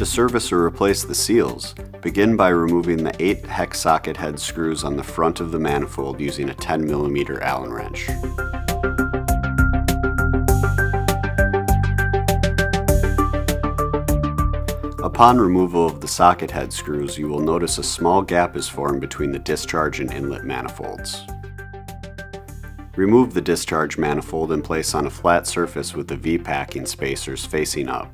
service or replace the seals, begin by removing the 8 hex socket head screws on the front of the manifold using a 10mm Allen wrench. Upon removal of the socket head screws, you will notice a small gap is formed between the discharge and inlet manifolds. Remove the discharge manifold and place on a flat surface with the V-packing spacers facing up.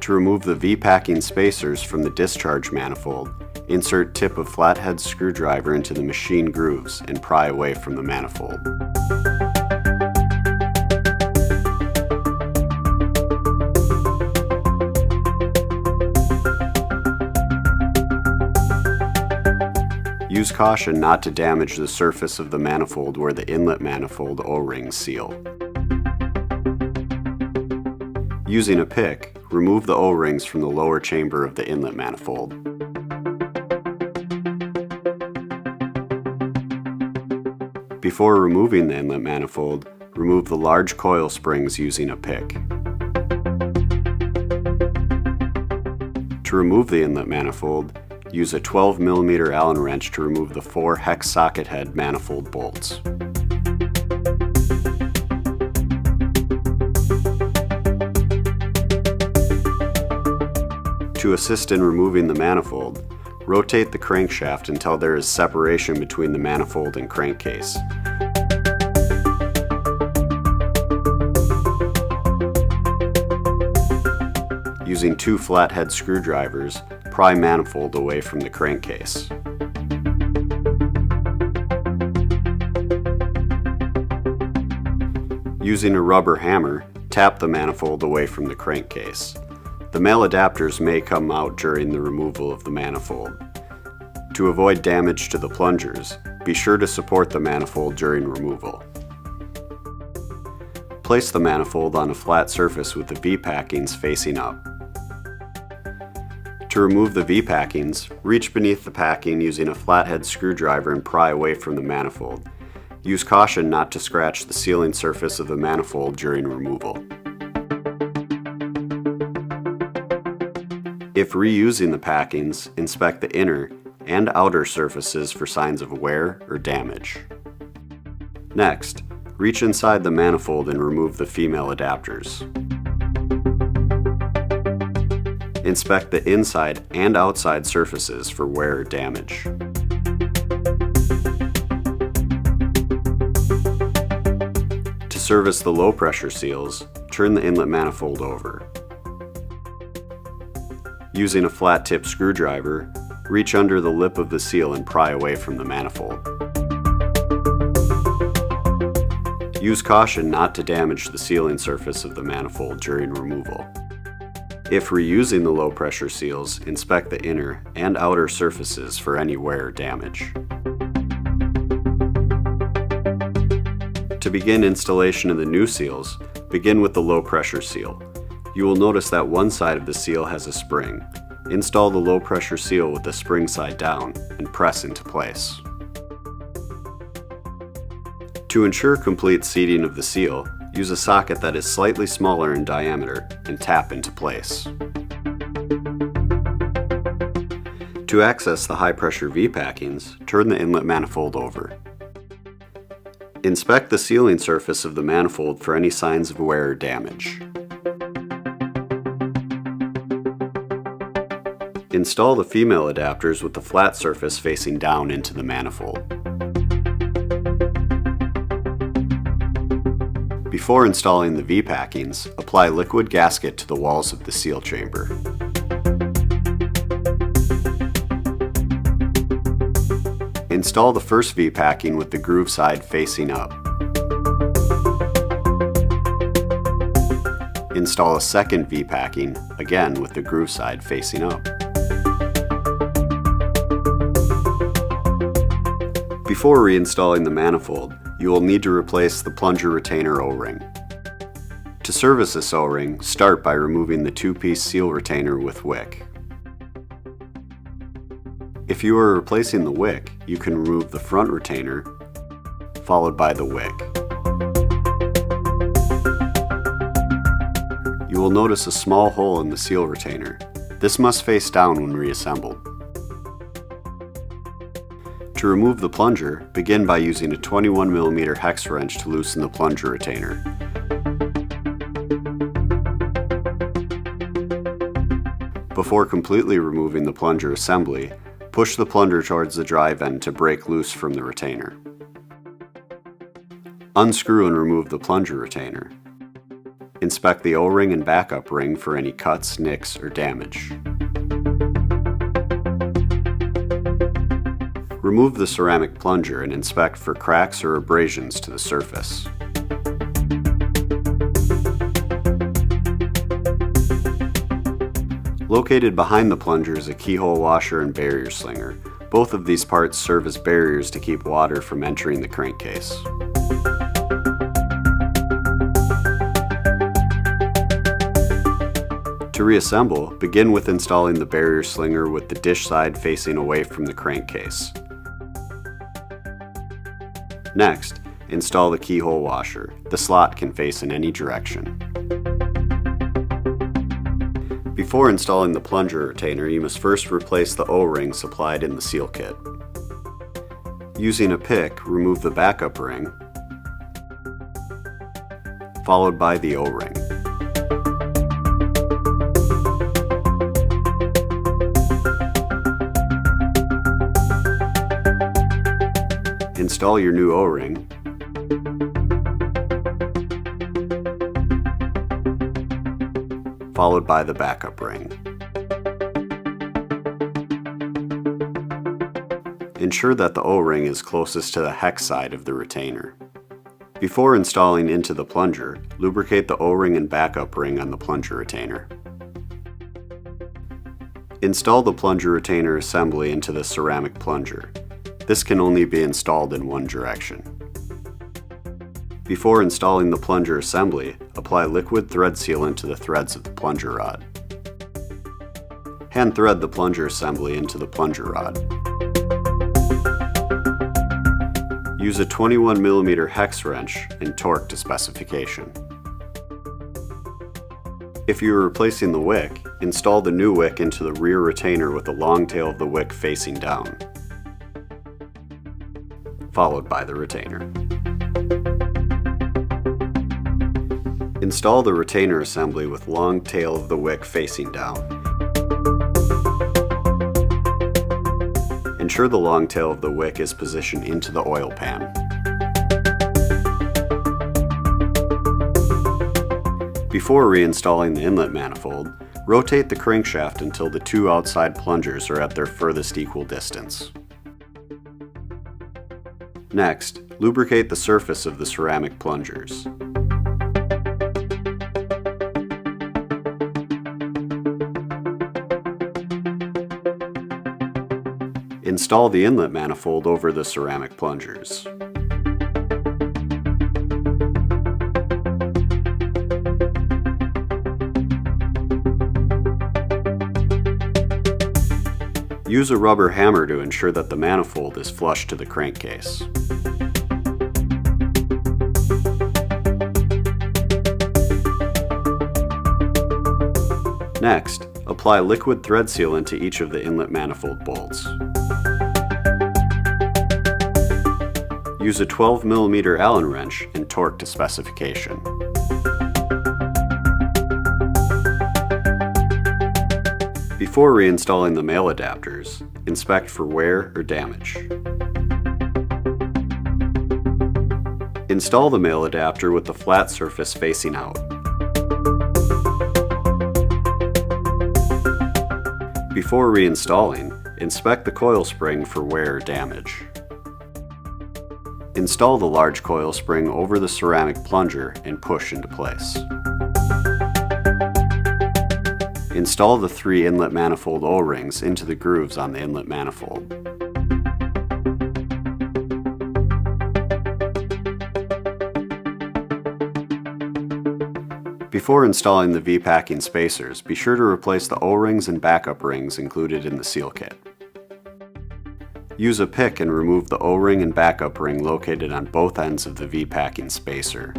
To remove the V-packing spacers from the discharge manifold, insert tip of flathead screwdriver into the machine grooves and pry away from the manifold. Use caution not to damage the surface of the manifold where the inlet manifold O-rings seal. Using a pick, remove the O-rings from the lower chamber of the inlet manifold. Before removing the inlet manifold, remove the large coil springs using a pick. To remove the inlet manifold, use a 12mm Allen wrench to remove the 4 hex socket head manifold bolts. To assist in removing the manifold, rotate the crankshaft until there is separation between the manifold and crankcase. Using 2 flathead screwdrivers, pry manifold away from the crankcase. Using a rubber hammer, tap the manifold away from the crankcase. The male adapters may come out during the removal of the manifold. To avoid damage to the plungers, be sure to support the manifold during removal. Place the manifold on a flat surface with the V-packings facing up. To remove the V-packings, reach beneath the packing using a flathead screwdriver and pry away from the manifold. Use caution not to scratch the sealing surface of the manifold during removal. If reusing the packings, inspect the inner and outer surfaces for signs of wear or damage. Next, reach inside the manifold and remove the female adapters. Inspect the inside and outside surfaces for wear or damage. To service the low pressure seals, turn the inlet manifold over. Using a flat tip screwdriver, reach under the lip of the seal and pry away from the manifold. Use caution not to damage the sealing surface of the manifold during removal. If reusing the low pressure seals, inspect the inner and outer surfaces for any wear or damage. To begin installation of the new seals, begin with the low pressure seal. You will notice that one side of the seal has a spring. Install the low pressure seal with the spring side down and press into place. To ensure complete seating of the seal, use a socket that is slightly smaller in diameter and tap into place. To access the high pressure V-packings, turn the inlet manifold over. Inspect the sealing surface of the manifold for any signs of wear or damage. Install the female adapters with the flat surface facing down into the manifold. Before installing the V-packings, apply liquid gasket to the walls of the seal chamber. Install the first V-packing with the groove side facing up. Install a second V-packing, again with the groove side facing up. Before reinstalling the manifold, you will need to replace the plunger retainer O-ring. To service this O-ring, start by removing the 2-piece seal retainer with wick. If you are replacing the wick, you can remove the front retainer, followed by the wick. you will notice a small hole in the seal retainer. This must face down when reassembled. To remove the plunger, begin by using a 21mm hex wrench to loosen the plunger retainer. Before completely removing the plunger assembly, push the plunger towards the drive end to break loose from the retainer. Unscrew and remove the plunger retainer. Inspect the O-ring and backup ring for any cuts, nicks, or damage. Remove the ceramic plunger and inspect for cracks or abrasions to the surface. Located behind the plunger is a keyhole washer and barrier slinger. Both of these parts serve as barriers to keep water from entering the crankcase. To reassemble, begin with installing the barrier slinger with the dish side facing away from the crankcase. Next, install the keyhole washer. The slot can face in any direction. Before installing the plunger retainer, you must first replace the O-ring supplied in the seal kit. Using a pick, remove the backup ring, followed by the O-ring. Install your new O-ring, followed by the backup ring. Ensure that the O-ring is closest to the hex side of the retainer. Before installing into the plunger, lubricate the O-ring and backup ring on the plunger retainer. Install the plunger retainer assembly into the ceramic plunger. This can only be installed in one direction. Before installing the plunger assembly, apply liquid thread sealant to the threads of the plunger rod. Hand thread the plunger assembly into the plunger rod. Use a 21mm hex wrench and torque to specification. If you are replacing the wick, install the new wick into the rear retainer with the long tail of the wick facing down, followed by the retainer. Install the retainer assembly with long tail of the wick facing down. Ensure the long tail of the wick is positioned into the oil pan. Before reinstalling the inlet manifold, rotate the crankshaft until the two outside plungers are at their furthest equal distance. Next, lubricate the surface of the ceramic plungers. Install the inlet manifold over the ceramic plungers. Use a rubber hammer to ensure that the manifold is flush to the crankcase. Next, apply liquid thread sealant to each of the inlet manifold bolts. Use a 12mm Allen wrench and torque to specification. Before reinstalling the male adapters, inspect for wear or damage. Install the male adapter with the flat surface facing out. Before reinstalling, inspect the coil spring for wear or damage. Install the large coil spring over the ceramic plunger and push into place. Install the 3 inlet manifold O-rings into the grooves on the inlet manifold. Before installing the V-packing spacers, be sure to replace the O-rings and backup rings included in the seal kit. Use a pick and remove the O-ring and backup ring located on both ends of the V-packing spacer.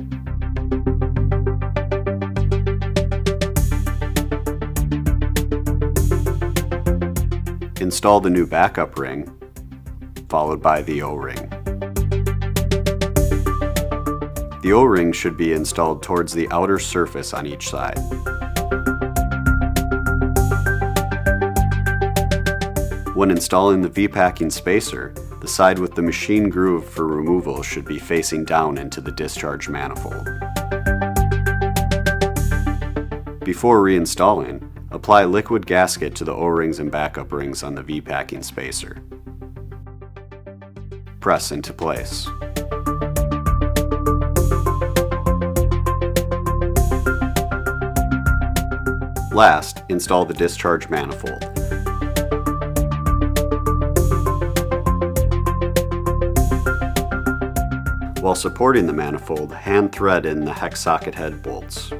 Install the new backup ring, followed by the O-ring. The O-ring should be installed towards the outer surface on each side. When installing the V-packing spacer, the side with the machine groove for removal should be facing down into the discharge manifold. Before reinstalling, apply liquid gasket to the O-rings and backup rings on the V-packing spacer. Press into place. Last, install the discharge manifold. While supporting the manifold, hand thread in the hex socket head bolts.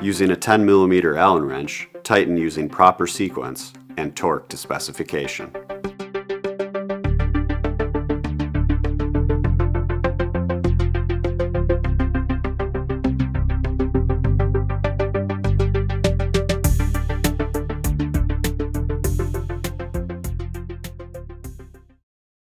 Using a 10mm Allen wrench, tighten using proper sequence and torque to specification.